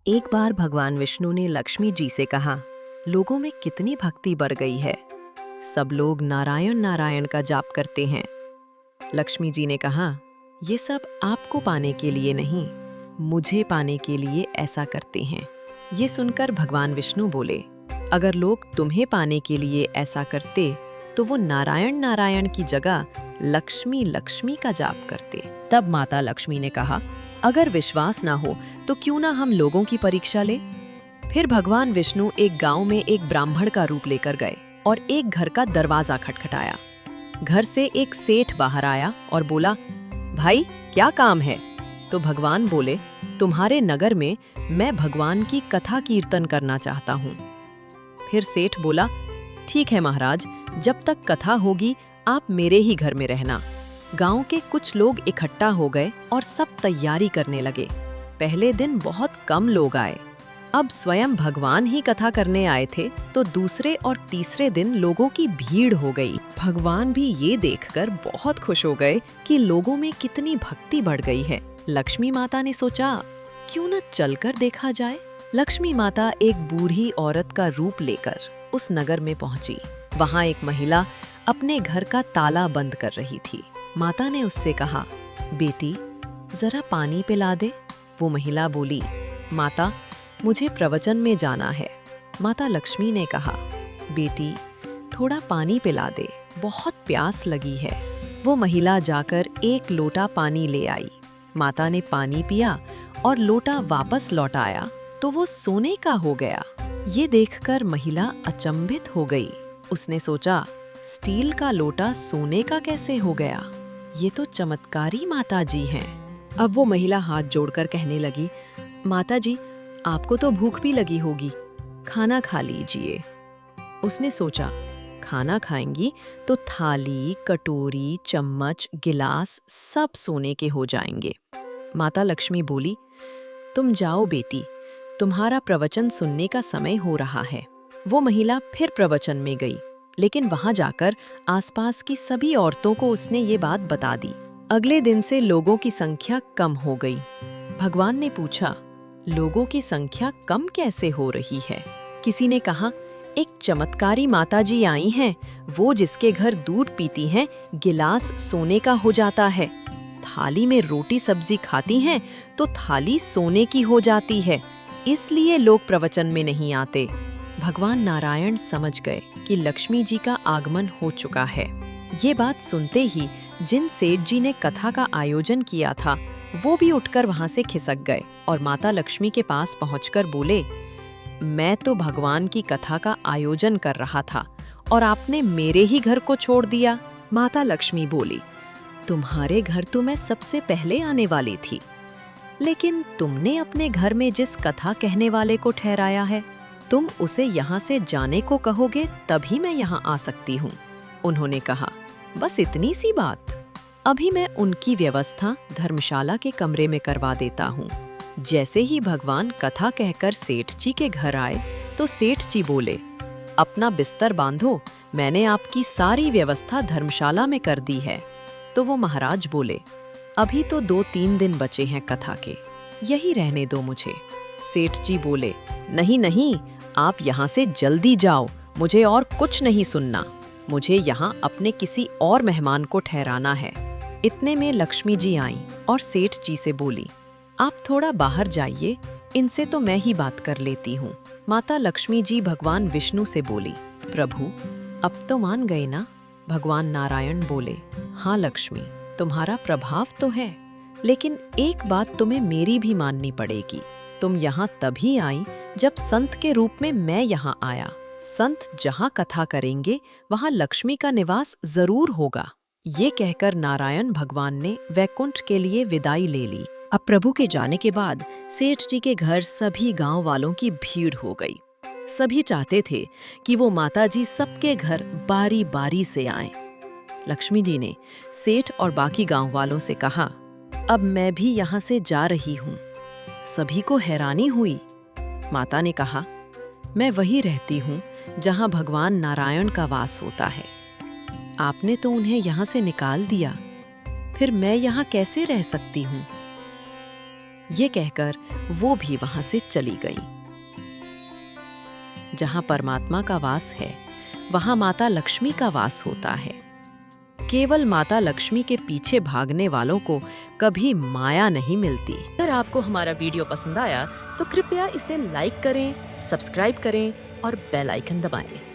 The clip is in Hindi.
एक बार भगवान विष्णु ने लक्ष्मी जी से कहा, लोगों में कितनी भक्ति बढ़ गई है। सब लोग नारायण नारायण का जाप करते हैं। लक्ष्मी जी ने कहा, ये सब आपको पाने के लिए नहीं, मुझे पाने के लिए ऐसा करते हैं। ये सुनकर भगवान विष्णु बोले, अगर लोग तुम्हें पाने के लिए ऐसा करते तो वो नारायण नारायण की जगह लक्ष्मी लक्ष्मी का जाप करते। तब माता लक्ष्मी ने कहा, अगर विश्वास ना हो तो क्यों ना हम लोगों की परीक्षा ले। फिर भगवान विष्णु एक गांव में एक ब्राह्मण का रूप लेकर गए और एक घर का दरवाजा खटखटाया। घर से एक सेठ बाहर आया और बोला, भाई क्या काम है? तो भगवान बोले, तुम्हारे नगर में मैं भगवान की कथा कीर्तन करना चाहता हूँ। फिर सेठ बोला, ठीक है महाराज, जब तक कथा होगी आप मेरे ही घर में रहना। गांव के कुछ लोग इकट्ठा हो गए और सब तैयारी करने लगे। पहले दिन बहुत कम लोग आए। अब स्वयं भगवान ही कथा करने आए थे तो दूसरे और तीसरे दिन लोगों की भीड़ हो गई। भगवान भी ये देखकर बहुत खुश हो गए कि लोगों में कितनी भक्ति बढ़ गई है। लक्ष्मी माता ने सोचा, क्यों न चलकर देखा जाए। लक्ष्मी माता एक बूढ़ी औरत का रूप लेकर उस नगर में पहुंची। वहां एक महिला अपने घर का ताला बंद कर रही थी। माता ने उससे कहा, बेटी जरा पानी पिला दे। वो महिला बोली, माता मुझे प्रवचन में जाना है। माता लक्ष्मी ने कहा, बेटी थोड़ा पानी पिला दे, बहुत प्यास लगी है। वो महिला जाकर एक लोटा पानी ले आई। माता ने पानी पिया और लोटा वापस लौटाया तो वो सोने का हो गया। ये देखकर महिला अचंभित हो गई। उसने सोचा, स्टील का लोटा सोने का कैसे हो गया? ये तो चमत्कारी माता जी हैं। अब वो महिला हाथ जोड़कर कहने लगी, माता जी आपको तो भूख भी लगी होगी, खाना खा लीजिए। उसने सोचा, खाना खाएंगी तो थाली, कटोरी, चम्मच, गिलास सब सोने के हो जाएंगे। माता लक्ष्मी बोली, तुम जाओ बेटी, तुम्हारा प्रवचन सुनने का समय हो रहा है। वो महिला फिर प्रवचन में गई, लेकिन वहां जाकर आसपास की सभी औरतों को उसने ये बात बता दी। अगले दिन से लोगों की संख्या कम हो गई। भगवान ने पूछा, लोगों की संख्या कम कैसे हो रही है? किसी ने कहा, एक चमत्कारी माताजी आई हैं, वो जिसके घर दूध पीती हैं, गिलास सोने का हो जाता है। थाली में रोटी सब्जी खाती हैं तो थाली सोने की हो जाती है, इसलिए लोग प्रवचन में नहीं आते। भगवान नारायण समझ गए कि लक्ष्मी जी का आगमन हो चुका है। ये बात सुनते ही जिन सेठ जी ने कथा का आयोजन किया था वो भी उठकर वहां से खिसक गए और माता लक्ष्मी के पास पहुंचकर बोले, मैं तो भगवान की कथा का आयोजन कर रहा था और आपने मेरे ही घर को छोड़ दिया। माता लक्ष्मी बोली, तुम्हारे घर तो मैं सबसे पहले आने वाली थी, लेकिन तुमने अपने घर में जिस कथा कहने वाले को ठहराया है, तुम उसे यहाँ से जाने को कहोगे तभी मैं यहाँ आ सकती हूँ। उन्होंने कहा, बस इतनी सी बात? अभी मैं उनकी व्यवस्था धर्मशाला के कमरे में करवा देता हूँ। जैसे ही भगवान कथा कहकर सेठ जी के घर आए तो सेठ जी बोले, अपना बिस्तर बांधो, मैंने आपकी सारी व्यवस्था धर्मशाला में कर दी है। तो वो महाराज बोले, अभी तो 2-3 दिन बचे हैं कथा के, यही रहने दो मुझे। सेठ जी बोले, नहीं नहीं, आप यहाँ से जल्दी जाओ, मुझे और कुछ नहीं सुनना। मुझे यहाँ अपने किसी और मेहमान को ठहराना है। इतने में लक्ष्मी जी आईं और सेठ जी से बोली, आप थोड़ा बाहर जाइए, इनसे तो मैं ही बात कर लेती हूँ। माता लक्ष्मी जी भगवान विष्णु से बोली, प्रभु अब तो मान गए ना? भगवान नारायण बोले, हाँ लक्ष्मी, तुम्हारा प्रभाव तो है, लेकिन एक बात तुम्हें मेरी भी माननी पड़ेगी। तुम यहाँ तभी आई जब संत के रूप में मैं यहाँ आया। संत जहाँ कथा करेंगे वहाँ लक्ष्मी का निवास जरूर होगा। ये कहकर नारायण भगवान ने वैकुंठ के लिए विदाई ले ली। अब प्रभु के जाने के बाद सेठ जी के घर सभी गांव वालों की भीड़ हो गई। सभी चाहते थे कि वो माताजी सबके घर बारी बारी से आएं। लक्ष्मी जी ने सेठ और बाकी गांव वालों से कहा, अब मैं भी यहाँ से जा रही हूँ। सभी को हैरानी हुई। माता ने कहा, मैं वही रहती हूँ जहाँ भगवान नारायण का वास होता है। आपने तो उन्हें यहाँ से निकाल दिया, फिर मैं यहाँ कैसे रह सकती हूँ? ये कहकर वो भी वहां से चली गई। जहां परमात्मा का वास है, वहां माता लक्ष्मी का वास होता है। केवल माता लक्ष्मी के पीछे भागने वालों को कभी माया नहीं मिलती। अगर आपको हमारा वीडियो पसंद आया तो कृपया इसे लाइक करें, सब्सक्राइब करें और बेल आइकन दबाएं।